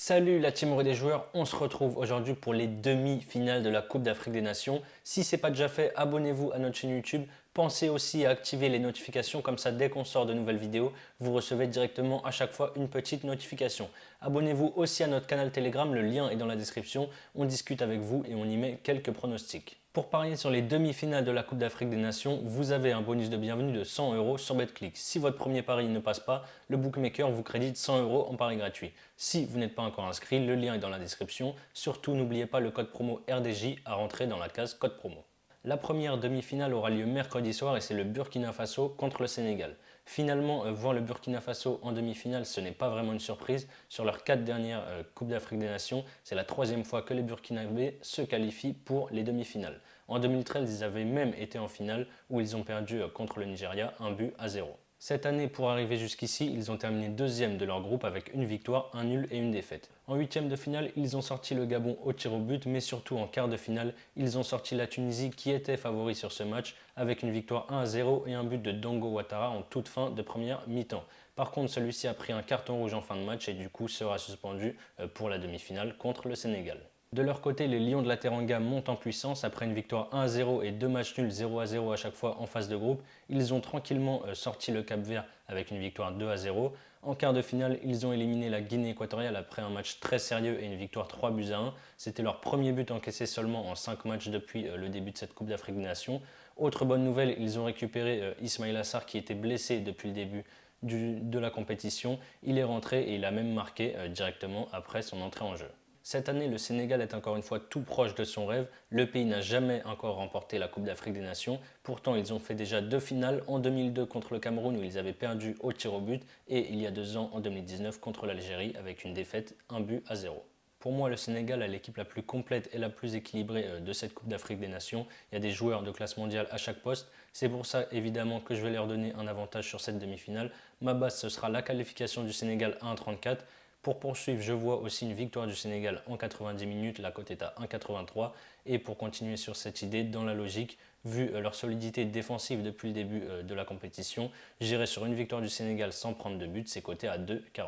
Salut la team des joueurs, on se retrouve aujourd'hui pour les demi-finales de la Coupe d'Afrique des Nations. Si ce n'est pas déjà fait, abonnez-vous à notre chaîne YouTube. Pensez aussi à activer les notifications, comme ça dès qu'on sort de nouvelles vidéos, vous recevez directement à chaque fois une petite notification. Abonnez-vous aussi à notre canal Telegram, le lien est dans la description. On discute avec vous et on y met quelques pronostics. Pour parier sur les demi-finales de la Coupe d'Afrique des Nations, vous avez un bonus de bienvenue de 100 € sur BetClick. Si votre premier pari ne passe pas, le bookmaker vous crédite 100 € en pari gratuit. Si vous n'êtes pas encore inscrit, le lien est dans la description. Surtout, n'oubliez pas le code promo RDJ à rentrer dans la case code promo. La première demi-finale aura lieu mercredi soir et c'est le Burkina Faso contre le Sénégal. Finalement, voir le Burkina Faso en demi-finale, ce n'est pas vraiment une surprise. Sur leurs 4 dernières Coupes d'Afrique des Nations, c'est la 3e fois que les Burkinabés se qualifient pour les demi-finales. En 2013, ils avaient même été en finale où ils ont perdu contre le Nigeria 1-0. Cette année, pour arriver jusqu'ici, ils ont terminé 2e de leur groupe avec une victoire, un nul et une défaite. En 8e de finale, ils ont sorti le Gabon au tir au but, mais surtout en quart de finale, ils ont sorti la Tunisie qui était favori sur ce match avec une victoire 1-0 et un but de Dango Ouattara en toute fin de première mi-temps. Par contre, celui-ci a pris un carton rouge en fin de match et du coup sera suspendu pour la demi-finale contre le Sénégal. De leur côté, les Lions de la Teranga montent en puissance après une victoire 1-0 et 2 matchs nuls 0-0 à chaque fois en phase de groupe. ils ont tranquillement sorti le Cap-Vert avec une victoire 2-0. En quart de finale, ils ont éliminé la Guinée équatoriale après un match très sérieux et une victoire 3-1. C'était leur premier but encaissé seulement en 5 matchs depuis le début de cette Coupe d'Afrique des Nations. Autre bonne nouvelle, ils ont récupéré Ismaïla Sarr qui était blessé depuis le début de la compétition. Il est rentré et il a même marqué directement après son entrée en jeu. Cette année, le Sénégal est encore une fois tout proche de son rêve. Le pays n'a jamais encore remporté la Coupe d'Afrique des Nations. Pourtant, ils ont fait déjà 2 finales, en 2002 contre le Cameroun où ils avaient perdu au tir au but et il y a 2 ans en 2019 contre l'Algérie avec une défaite 1-0. Pour moi, le Sénégal a l'équipe la plus complète et la plus équilibrée de cette Coupe d'Afrique des Nations. Il y a des joueurs de classe mondiale à chaque poste. C'est pour ça évidemment que je vais leur donner un avantage sur cette demi-finale. Ma base, ce sera la qualification du Sénégal à 1,34. Pour poursuivre, je vois aussi une victoire du Sénégal en 90 minutes, la cote est à 1,83. Et pour continuer sur cette idée, dans la logique, vu leur solidité défensive depuis le début de la compétition, j'irai sur une victoire du Sénégal sans prendre de but, c'est coté à 2,40.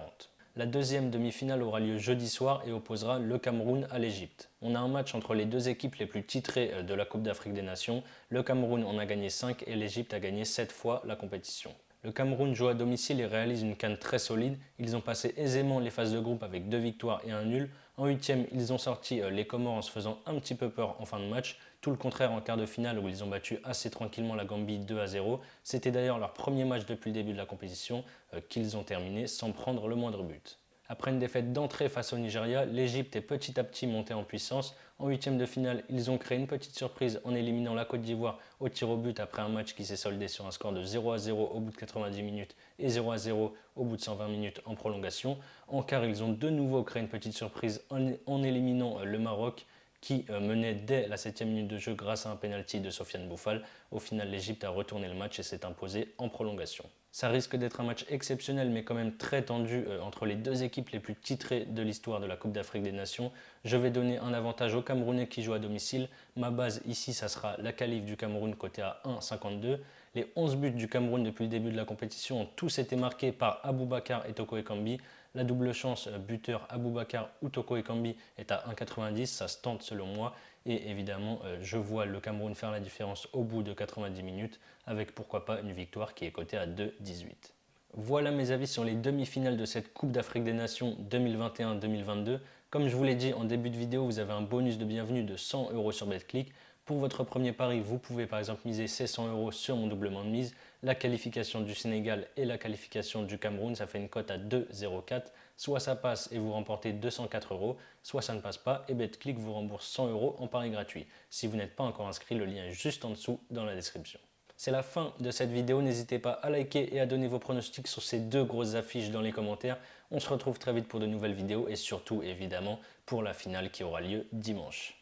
La deuxième demi-finale aura lieu jeudi soir et opposera le Cameroun à l'Égypte. On a un match entre les deux équipes les plus titrées de la Coupe d'Afrique des Nations. Le Cameroun en a gagné 5 et l'Égypte a gagné 7 fois la compétition. Le Cameroun joue à domicile et réalise une CAN très solide. Ils ont passé aisément les phases de groupe avec 2 victoires et un nul. En 8e, ils ont sorti les Comores en se faisant un petit peu peur en fin de match. Tout le contraire en quart de finale où ils ont battu assez tranquillement la Gambie 2-0. C'était d'ailleurs leur premier match depuis le début de la compétition qu'ils ont terminé sans prendre le moindre but. Après une défaite d'entrée face au Nigeria, l'Égypte est petit à petit montée en puissance. En 8e de finale, ils ont créé une petite surprise en éliminant la Côte d'Ivoire au tir au but après un match qui s'est soldé sur un score de 0-0 au bout de 90 minutes et 0-0 au bout de 120 minutes en prolongation. En quart, ils ont de nouveau créé une petite surprise en éliminant le Maroc qui menait dès la 7e minute de jeu grâce à un penalty de Sofiane Boufal. Au final, l'Égypte a retourné le match et s'est imposée en prolongation. Ça risque d'être un match exceptionnel mais quand même très tendu entre les deux équipes les plus titrées de l'histoire de la Coupe d'Afrique des Nations. Je vais donner un avantage aux Camerounais qui jouent à domicile. Ma base ici, ça sera la qualif du Cameroun côté à 1,52. Les 11 buts du Cameroun depuis le début de la compétition ont tous été marqués par Aboubakar et Toko Ekambi. La double chance buteur Aboubakar ou Toko Ekambi est à 1,90, ça se tente selon moi. Et évidemment, je vois le Cameroun faire la différence au bout de 90 minutes avec pourquoi pas une victoire qui est cotée à 2,18. Voilà mes avis sur les demi-finales de cette Coupe d'Afrique des Nations 2021-2022. Comme je vous l'ai dit en début de vidéo, vous avez un bonus de bienvenue de 100 € sur BetClick. Pour votre premier pari, vous pouvez par exemple miser ces 100 € sur mon doublement de mise. La qualification du Sénégal et la qualification du Cameroun, ça fait une cote à 2,04. Soit ça passe et vous remportez 204 €, soit ça ne passe pas et BetClick vous rembourse 100 € en pari gratuit. Si vous n'êtes pas encore inscrit, le lien est juste en dessous dans la description. C'est la fin de cette vidéo, n'hésitez pas à liker et à donner vos pronostics sur ces deux grosses affiches dans les commentaires. On se retrouve très vite pour de nouvelles vidéos et surtout évidemment pour la finale qui aura lieu dimanche.